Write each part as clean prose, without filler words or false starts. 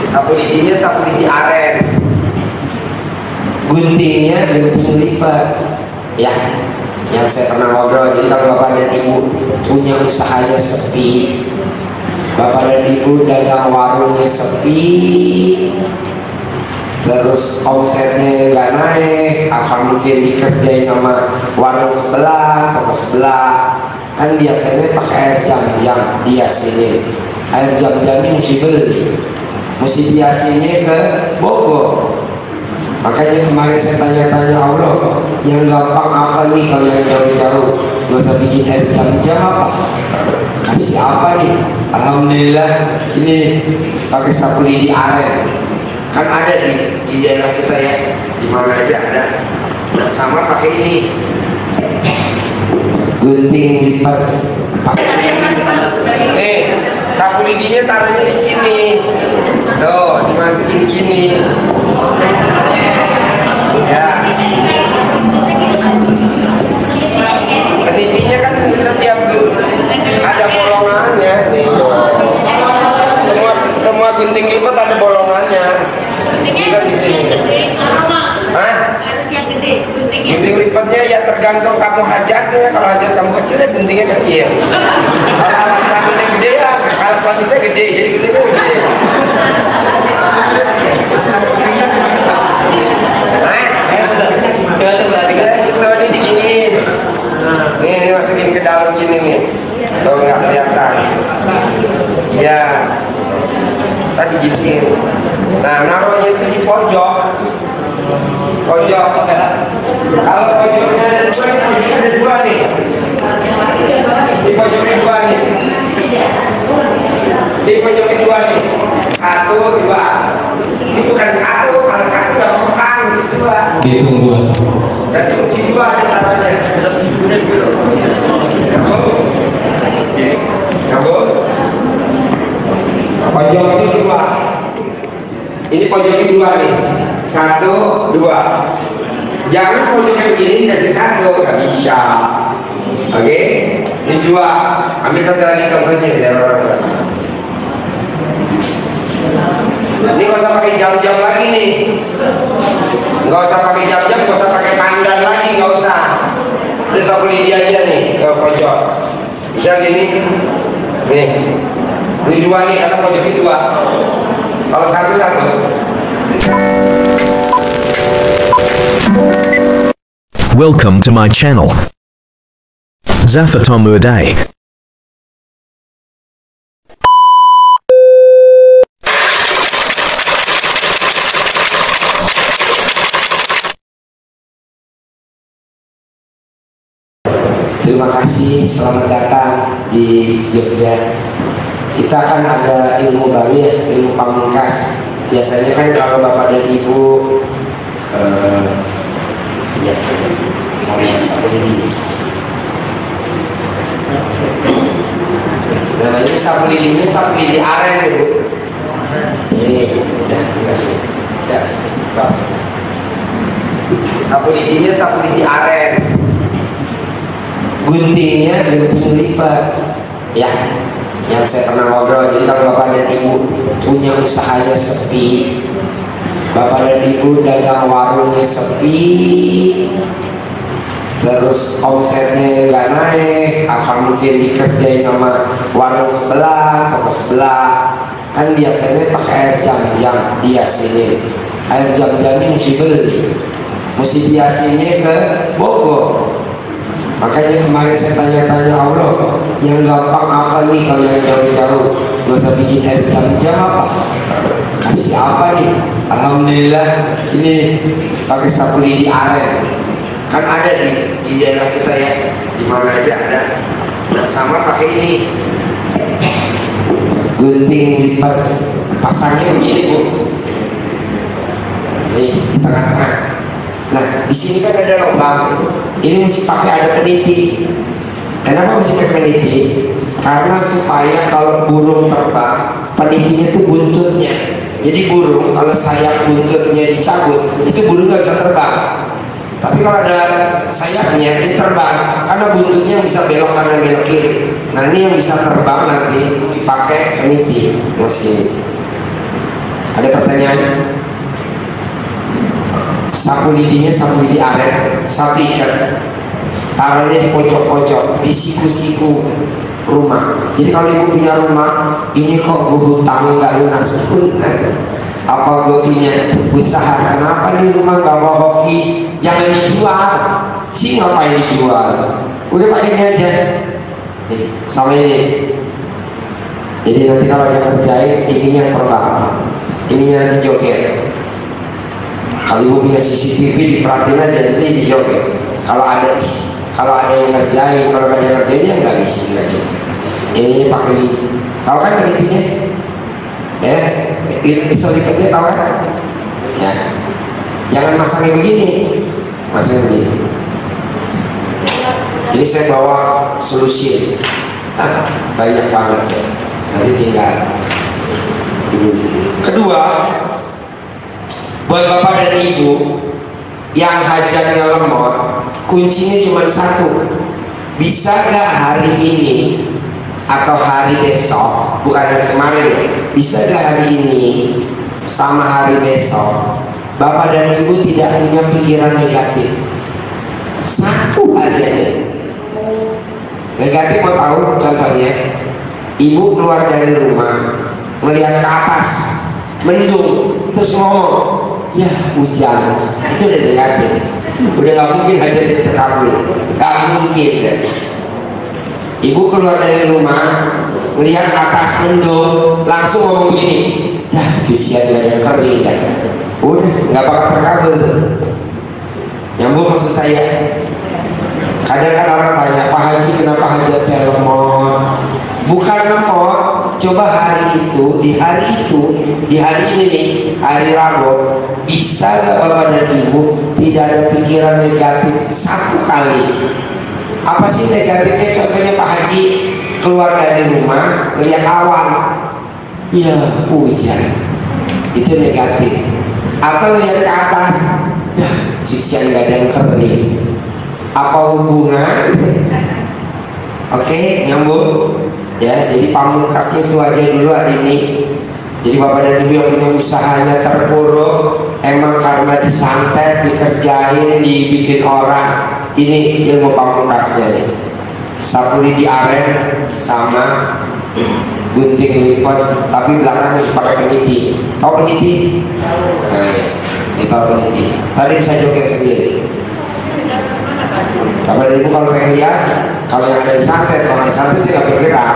Sapu lidinya sapu lidi aren. Guntingnya gunting lipat. Ya, yang saya pernah ngobrol. Jadi kalau bapak dan ibu punya usahanya sepi, bapak dan ibu dagang warungnya sepi, terus omsetnya nggak naik, apa mungkin dikerjain sama warung sebelah, toko sebelah, kan biasanya pakai air jam-jam diasinin. Air jam-jam ini mesti beli, mesti diasinnya ke Bogor. Makanya kemarin saya tanya-tanya Allah, yang gampang apa nih kalau yang jauh-jauh? Gak usah bikin air jam-jam apa? Kasih apa nih? Alhamdulillah ini pakai sapu lidi aren. Kan ada di daerah kita ya, di mana aja ada. Nah sama pakai ini gunting lipat. Nih sapu lidinya taruhnya di sini. Tuh dimasukin gini. Ya. Penitinya kan setiap ada bolongannya. Nih. Semua gunting lipat ada bolongannya. Kita di sini. Hah? Harus yang gede. Gunting lipatnya ya tergantung kamu hajatnya. Kalau hajat kamu kecil ya guntingnya kecil. Kalau alat kelaminnya gede ya alat kelaminnya gede. Jadi guntingnya gede. Ini diginiin. Ini masukin ke dalam gini nih. Tuh nggak kelihatan. Ya. Tadi giniin. Nah, naruhnya itu di pojok. Pojok. Kalau pojoknya ada dua nih. Di pojoknya dua nih. Di pojoknya dua nih. Satu, dua. Ini bukan satu. Kalau satu nggak pekang, mesti dua. Hitung dua. Berarti mesti dua ada taruhnya. Kabur. Pojoknya dua. Ini pojoknya dua nih. Satu, dua. Jangan pojoknya begini dikasih satu, nggak bisa. Oke, ini dua. Ambil satu lagi contohnya dari orang. Ini nggak usah pakai jam-jam lagi nih. Nggak usah pakai jam-jam, nggak usah pakai pandan lagi, nggak usah. Ini sapu lidi aja nih ke pojok. Bisa gini. Nih. Ini dua nih, ada pojoknya dua. Kalau satu-satu. Welcome to my channel, Zafatomudai. Terima kasih, selamat datang di Jogja. Kita akan ada ilmu baru ya, ilmu pamungkas. Biasanya kan kalau bapak dan ibu ya sama satu ini. Nah ini sapu lidinya sapu lidi aren ya bu. Ini udah dikasih. Ya, Pak. Sapu lidinya sapu lidi aren. Guntingnya gunting lipat. Ya, yang saya pernah ngobrol. Jadi kalau bapak dan ibu punya usahanya sepi, bapak dan ibu dagang warungnya sepi, terus omsetnya nggak naik, apa mungkin dikerjain sama warung sebelah, toko sebelah, kan biasanya pakai air jam-jam diasinin. Air jam-jam ini mesti beli, mesti diasinnya ke Bogor. Makanya kemarin saya tanya-tanya Allah, yang gampang apa nih kalau yang jauh-jauh? Gak usah bikin air jam-jam apa? Kasih apa nih? Alhamdulillah ini pakai sapu lidi aren. Kan ada di daerah kita ya, di mana aja ada. Nah sama pakai ini gunting lipat, pasangnya begini bu. Nih di tengah-tengah. Nah di sini kan ada lubang. Ini mesti pakai ada peniti. Kenapa mesti pakai peniti? Karena supaya kalau burung terbang, penitinya itu buntutnya. Jadi burung kalau sayap buntutnya dicabut, itu burung nggak bisa terbang. Tapi kalau ada sayapnya, dia terbang karena buntutnya bisa belok kanan belok kiri. Nah ini yang bisa terbang nanti pakai peniti. Mesti Pertanyaan, sapu lidinya sapu lidi aren, satu ikat, taruhnya di pojok-pojok, di siku-siku rumah. Jadi kalau ibu punya rumah, ini kok gue hutangnya nggak lunas pun, apa gue punya usaha, kenapa di rumah nggak mau hoki, jangan dijual, sih ngapain dijual, udah pakai ini aja, nih, sama ini. Jadi nanti kalau dia kerjain, ininya yang terbang, ininya nanti joget. Kalau ibu punya CCTV diperhatiin aja, nanti dijoget. Kalau ada yang ngerjain, kalau nggak ada yang ngerjain ya nggak bisa, nggak joget. Ini pakai ini, tahu kan penitinya? Ya, pisau lipatnya tahu kan? Ya, jangan masangnya begini, masangnya begini. Ini saya bawa solusi, banyak banget ya. Nanti tinggal ibu. Kedua, buat bapak dan ibu yang hajatnya lemot, kuncinya cuma satu. Bisa gak hari ini atau hari besok, bukan hari kemarin ya, bisa gak hari ini sama hari besok bapak dan ibu tidak punya pikiran negatif? Satu aja deh. Negatif mau tahu contohnya? Ibu keluar dari rumah, melihat ke atas, mendung, terus ngomong, ya hujan, itu udah negatif. Udah gak mungkin hajatnya terkabul, gak mungkin kan? Ibu keluar dari rumah, melihat ke atas mendung, langsung ngomong gini, dah cucian gak ada yang kering kan? Udah gak bakal terkabul tuh. Nyambung maksud saya? Kadang kan orang tanya, Pak Haji kenapa hajat saya lemot? Bukan lemot, coba hari itu, di hari ini nih, hari Rabu, bisa gak bapak dan ibu tidak ada pikiran negatif satu kali? Apa sih negatifnya? Contohnya Pak Haji keluar dari rumah, melihat awan, ya hujan, itu negatif. Atau lihat ke atas, dah cucian gak ada yang kering, apa hubungan? Oke, nyambung ya. Jadi pamungkasnya itu aja dulu hari ini. Jadi bapak dan ibu yang punya usahanya terpuruk, emang karena disantet, dikerjain, dibikin orang, ini ilmu pamungkasnya nih. Sapu lidi aren sama gunting lipat, tapi belakang harus pakai peniti. Tahu peniti? Nah, ini tahu peniti. Tadi bisa joget sendiri. Bapak dan ibu kalau pengen lihat, kalau yang ada di santet, kalau di santet tidak bergerak.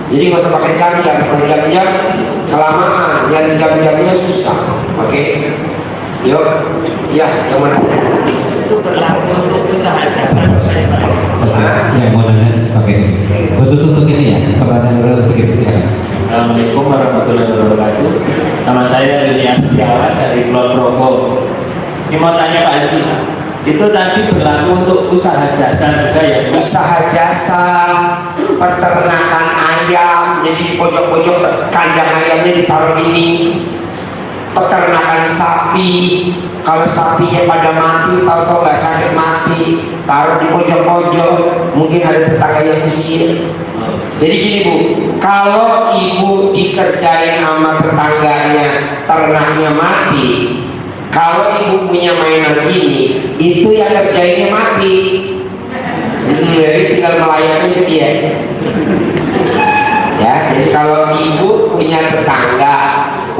Jadi nggak usah pakai jam-jam. Kalau jam-jam kelamaan, nyari jam-jamnya susah. Oke? Yuk, ya yang mana? Itu berlaku untuk usaha jasa. Yang mau nanya pakai ini. Khusus untuk ini ya, pertanyaan untuk ini silakan. Assalamualaikum warahmatullahi wabarakatuh. Nama saya Lilian Setiawan dari Kulon Progo. Ini mau tanya Pak Haji, itu tadi berlaku untuk usaha jasa juga ya? Usaha jasa, peternakan ayam, jadi di pojok-pojok kandang ayamnya ditaruh ini. Peternakan sapi, kalau sapinya pada mati, tahu-tahu nggak sakit mati, taruh di pojok-pojok, mungkin ada tetangga yang usir. Jadi gini Bu, kalau ibu dikerjain sama tetangganya, ternaknya mati, kalau ibu punya mainan ini, itu yang kerjainnya mati. Jadi tinggal melayani ke dia. Ya, jadi kalau ibu punya tetangga,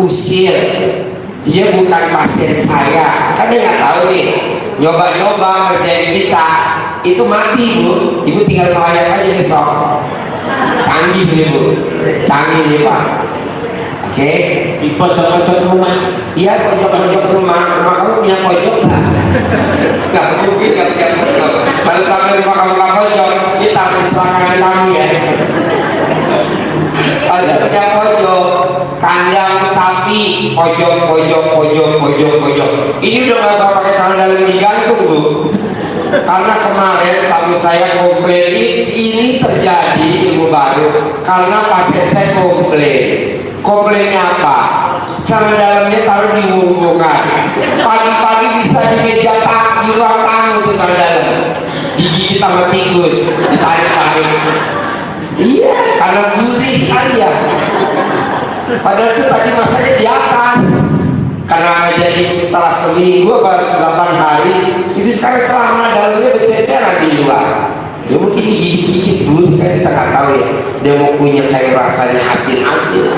usir, dia bukan pasien saya, kan dia nggak tahu nih, nyoba-nyoba kerjain kita, itu mati Bu. Ibu tinggal melayani aja besok. Canggih nih Bu, canggih nih Pak. Oke? Di pojok-pojok rumah. Iya, pojok-pojok rumah kamu punya pojok nggak? Nggak mungkin nggak punya pojok. Kalau sampai rumah kamu nggak pojok, ini taruh di selangkangan kamu ya. Ada punya pojok, kandang sapi, pojok. Ini udah nggak usah pakai celana dalam digantung Bu. Karena kemarin tamu saya komplain, ini terjadi ilmu baru karena pasien saya komplain. Komplainnya apa? Celana dalamnya taruh di hubungan. Pagi-pagi bisa di meja di ruang tamu tuh celana dalam. Digigit sama tikus, ditarik-tarik. Iya, karena gurih kan ya. Padahal itu tadi masanya di atas. Kenapa jadi setelah seminggu atau 8 hari itu sekarang celana dalamnya berceceran di luar? Dia mungkin digigit-gigit dulu, kan kita nggak tahu ya. Dia mau punya kayak rasanya asin-asin.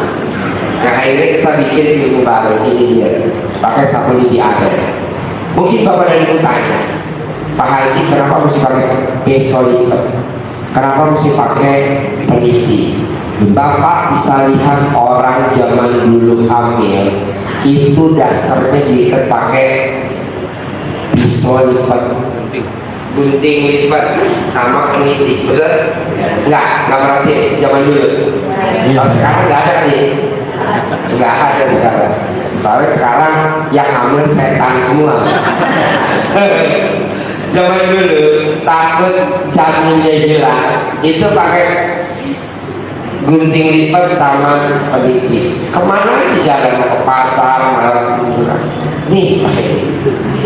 Nah akhirnya kita bikin ilmu baru, ini dia pakai sapu lidi air. Mungkin bapak dan ibu tanya, Pak Haji kenapa mesti pakai pisau lipat? Kenapa mesti pakai peniti? Bapak bisa lihat orang zaman dulu hamil itu dasarnya diikat pakai pisau lipat, gunting lipat sama peniti, betul? Nggak berarti zaman dulu. Kalau sekarang nggak ada nih, nggak ada sekarang. Soalnya sekarang yang hamil setan semua. Zaman dulu takut janinnya hilang, itu pakai gunting lipat sama peniti. Kemana aja jalan, mau ke pasar, malah kuburan. Nih pakai.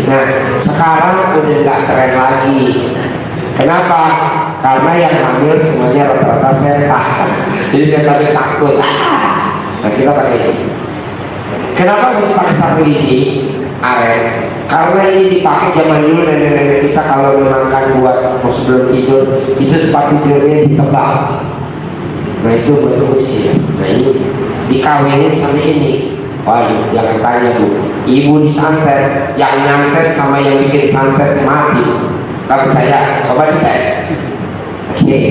Nah sekarang udah nggak tren lagi. Kenapa? Karena yang hamil semuanya rata-rata setan. Jadi dia takut. Nah kita pakai ini. Kenapa mesti pakai sapu lidi aren? Karena ini dipakai zaman dulu nenek-nenek kita kalau memang kan buat mau sebelum tidur itu tempat tidurnya ditebak. Nah itu buat usia. Nah ini dikawinin sama ini. Waduh jangan tanya bu, ibu disantet, yang nyantet sama yang bikin santet mati. Gak percaya? Coba dites. Oke.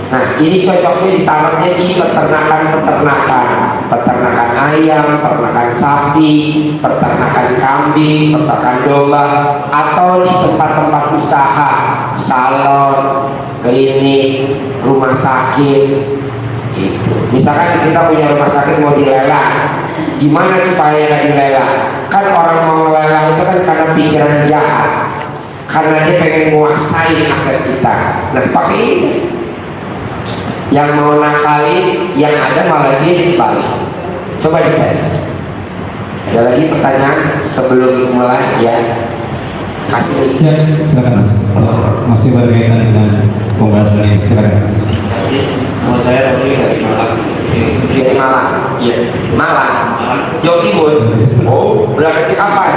Nah ini cocoknya ditaruhnya di peternakan ayam, peternakan sapi, peternakan kambing, peternakan domba, atau di tempat-tempat usaha, salon, klinik, rumah sakit gitu. Misalkan kita punya rumah sakit mau dilelang, gimana supaya nggak dilelang? Kan orang mau lelang itu kan karena pikiran jahat, karena dia pengen menguasai aset kita. Nah pakai ini. Yang mau nakali, yang ada malah dia dibalik. Coba dites. Ada lagi pertanyaan sebelum mulai ya? Kasih. Ya, silakan Mas. Masih berkaitan dengan pembahasan ini, silakan. Mau saya Romli dari Malang. Dari Malang. Iya. Malang. Jawa Timur. Oh, berangkat kapan?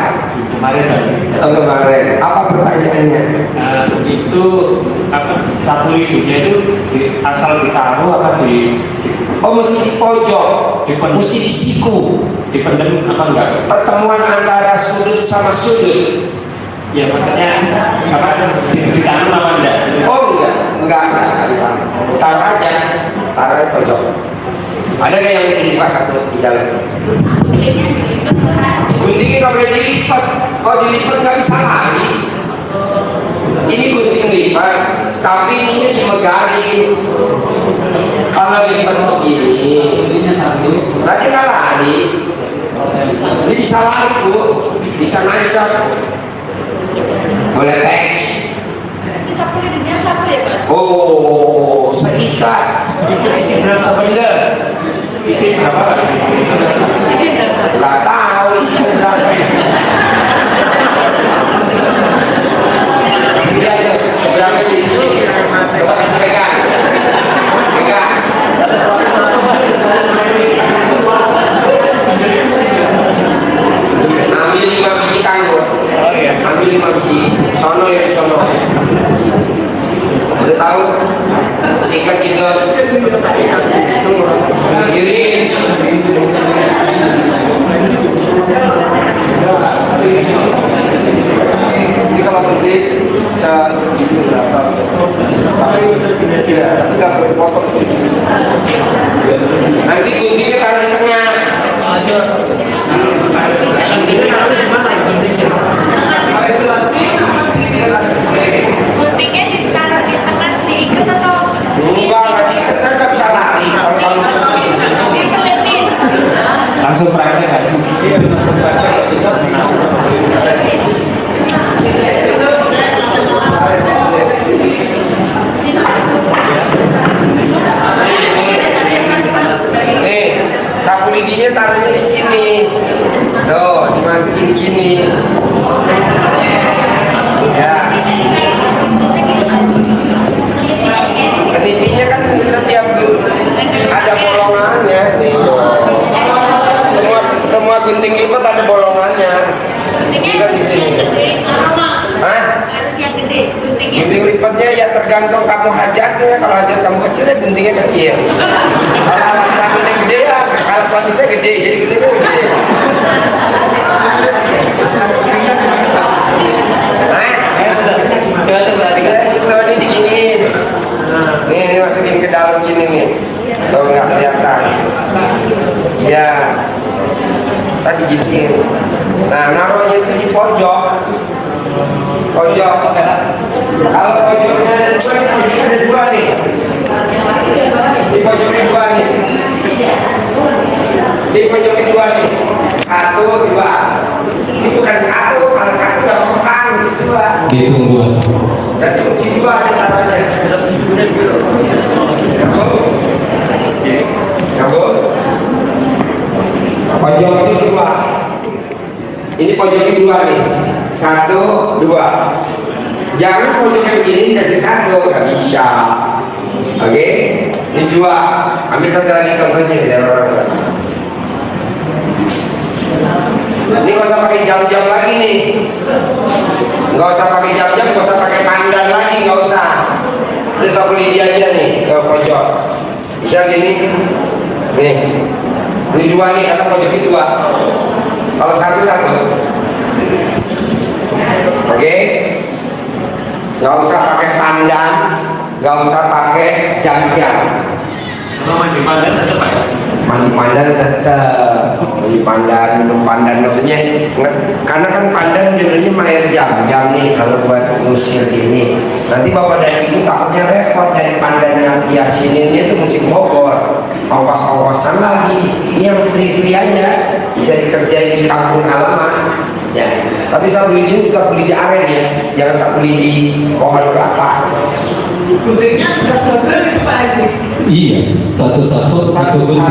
Kemarin tadi. Oh, kemarin. Apa pertanyaannya? Itu apa sapu lidinya itu asal ditaruh apa Oh, mesti di pojok, mesti di siku. dipendem apa enggak? Pertemuan antara sudut sama sudut. Ya maksudnya apa ditanam apa enggak? Oh enggak ditanam. Taruh aja, taruh di pojok. Ada nggak yang dibuka satu di dalam? Guntingnya nggak boleh dilipat. Kalau dilipat nggak bisa lari. Ini gunting lipat, tapi ini dimegarin. Kalau lipat begini, berarti nggak lari. Ini bisa lari bu, bisa nancap. Boleh tes. Oh, seikat, sebenda. Isi berapa? Nggak tahu isi berapa. Sini aja, berapa di sini? Coba kasih pegang. Pegang. Ambil 5 biji kangkung. Ambil 5 biji. Sono ya sono. Udah tahu? Sikat gitu. Kirim. Ini kalau beli nanti guntingnya taruh di tengah. Guntingnya ditaruh di tengah, diikat atau Enggak diikat kan nggak bisa lari. diselipin? Langsung praktek aja. Nih, sapu lidinya taruhnya di sini. Tuh, dimasukin gini. Ya. Penitinya kan setiap ada bolongannya. Nih. Semua gunting lipat ada tergantung kamu hajatnya. Kalau hajat kamu kecil ya guntingnya kecil. Kalau alat kelaminnya gede ya alat kelaminnya gede, jadi guntingnya gede. Itu ini diginiin. Ini masukin ke dalam gini nih. Kalau nggak kelihatan. Ya. Tadi giniin. Nah, naruhnya itu di pojok. Pojok. Kalau pojoknya ada dua nih. Di pojoknya dua nih. Di pojoknya dua nih. Satu, dua. Ini bukan satu. Kalau satu nggak pekan, mesti dua. Hitung dua. Berarti mesti dua aja taruhnya. Nyambung. Pojoknya dua. Ini pojoknya dua nih. Satu, dua. Jangan pojoknya begini dikasih satu, nggak bisa. Oke, ini dua. Ambil satu lagi contohnya dari orang. Ini nggak usah pakai jam-jam lagi nih. Nggak usah pakai jam-jam, nggak usah pakai pandan lagi, nggak usah. Ini sapu lidi aja nih ke pojok. Bisa gini. Nih. Ini dua nih, ada pojoknya dua. Kalau satu. Oke. Nggak usah pakai pandan, nggak usah pakai jam-jam. Mandi pandan tetap ya? Mandi pandan tetap. Mandi pandan, minum pandan maksudnya. Karena kan pandan judulnya air jam-jam nih kalau buat ngusir ini. Nanti bapak dan ibu takutnya repot dari pandan yang diasininnya itu musim Bogor. Ongkos-ongkosan lagi. Ini yang free-free aja. Bisa dikerjain di kampung halaman. Ya, tapi sapu lidi ini sapu lidi aren ya, jangan sapu lidi pohon kelapa. Guntingnya sudah double itu Pak Haji. Iya, satu gunting.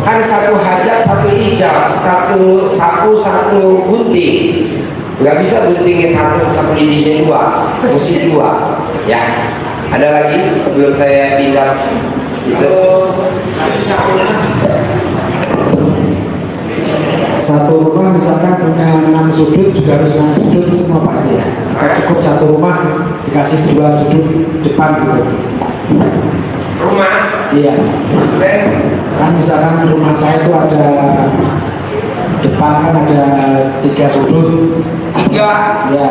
Kan satu hajat satu ijab, satu sapu satu gunting. Nggak bisa guntingnya satu, sapu lidinya dua, mesti dua. Ya, ada lagi sebelum saya pindah itu. Satu rumah misalkan punya 6 sudut juga harus 6 sudut semua Pak Haji ya. Cukup satu rumah dikasih 2 sudut depan gitu. Rumah? Iya. Kan misalkan rumah saya itu ada depan kan ada 3 sudut. 3. Iya.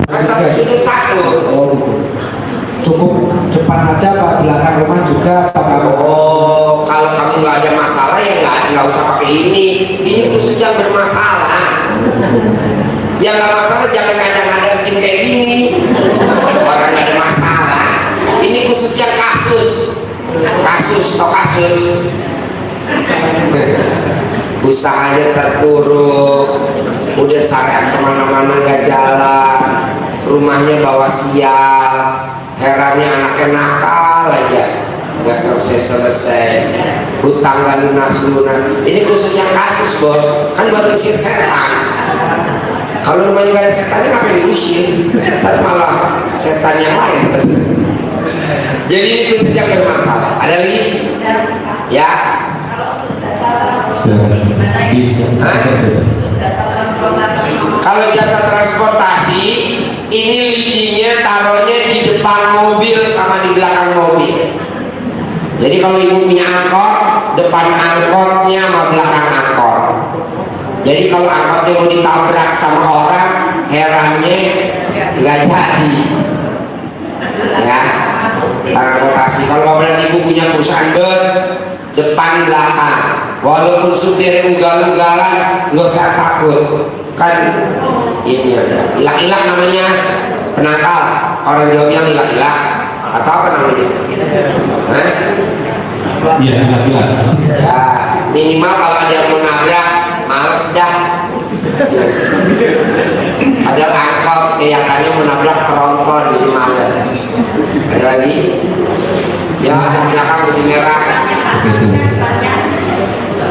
Kan satu sudut satu. Oh gitu. Cukup depan aja Pak, belakang rumah juga Pak. Oh, kalau kamu nggak ada masalah ya nggak usah pakai ini. Ini khusus yang bermasalah. Yang nggak masalah jangan ngada-ngadain kayak gini. Orang nggak ada masalah. Ini khusus yang kasus. Usahanya terpuruk, udah syariat kemana-mana nggak jalan, rumahnya bawa sial, herannya anaknya nakal aja, nggak selesai, hutang nggak lunas. Ini khusus yang kasus bos, kan buat usir setan. Kalau rumahnya nggak ada setannya ngapain diusir? Tapi malah setan yang lain. Jadi ini khusus yang bermasalah. Ada lagi? Ya. Bisa. Kalau jasa transportasi, ini lidinya taruhnya di depan mobil sama di belakang mobil. Jadi kalau ibu punya angkot, depan angkotnya sama belakang angkot. Jadi kalau angkotnya mau ditabrak sama orang, herannya nggak jadi. Ya, transportasi. Kalau bapak ibu punya perusahaan bus, depan belakang. Walaupun supirnya ugal-ugalan, nggak usah takut. Kan ini ada ilang-ilang namanya, penangkal. Orang Jawa bilang ilang-ilang atau apa namanya? Hah? Iya, ilang-ilang. Ya, minimal kalau ada yang mau nabrak, males dah. Padahal angkot kelihatannya menabrak tronton, jadi males. Ada lagi? Ya, yang belakang bodi merah.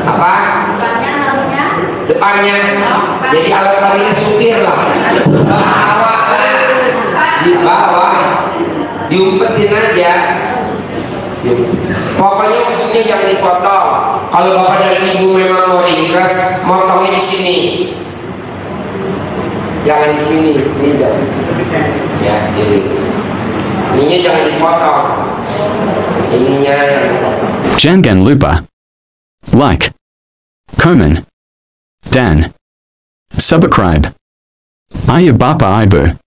Apa? Depannya. Jadi alat kelaminnya supir lah. Bawa lah. Di bawah. Diumpetin aja. Pokoknya ujungnya jangan dipotong. Kalau bapak dan ibu memang mau ringkas, motongnya di sini. Jangan di sini, ini jangan. Ya, diiris. Ininya jangan dipotong. Ininya yang dipotong. Jangan lupa like, comment, dan subscribe. Ayo Bapak Ibu.